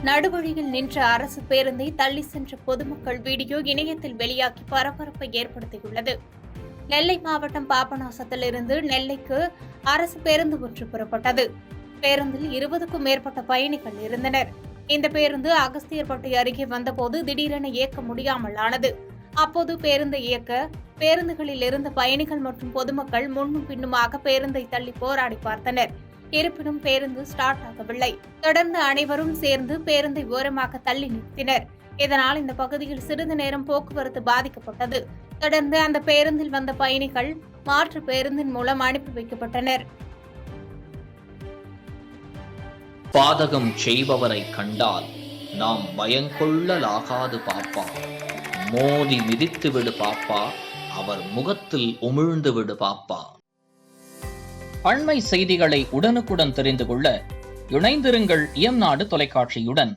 நடுவழியில் நின்ற அரசு பேருந்தை தள்ளி சென்ற பொதுமக்கள் வீடியோ இணையத்தில் வெளியாகி பரபரப்பை ஏற்படுத்தியுள்ளது. நெல்லை மாவட்டம் பாபநாசத்திலிருந்து நெல்லைக்கு அரசு பேருந்து ஒன்று புறப்பட்டது. பேருந்தில் 20க்கும் மேற்பட்ட பயணிகள் இருந்தனர். இந்த பேருந்து அகஸ்தியர்பட்டி அருகே வந்தபோது திடீரென இயக்க முடியாமல் ஆனது. அப்போது பேருந்தை இயக்க பேருந்துகளில் இருந்த பயணிகள் மற்றும் பொதுமக்கள் முன்னும் பின்னுமாக பேருந்தை தள்ளி போராடி பார்த்தனர். இருப்பினும் பேருந்து ஸ்டார்ட் ஆகவில்லை. தொடர்ந்து அனைவரும் சேர்ந்து பேருந்தை ஓரமாக தள்ளி நிறுத்தினர். இதனால் இந்த பகுதியில் சிறிது நேரம் போக்குவரத்து பாதிக்கப்பட்டது. தொடர்ந்து அந்த பேருந்தில் வந்த பயணிகள் மாற்று பேருந்தின் மூலம் அனுப்பி வைக்கப்பட்டனர். பாதகம் செய்பவரை கண்டால் நாம் பயங்கொள்ளலாகாது பாப்பா. மோதி மிதித்து விடு பாப்பா, அவர் முகத்தில் உமிழ்ந்து விடு பாப்பா. அண்மை செய்திகளை உடனுக்குடன் தெரிந்து கொள்ள இணைந்திருங்கள் இயம்நாடு தொலைக்காட்சியுடன்.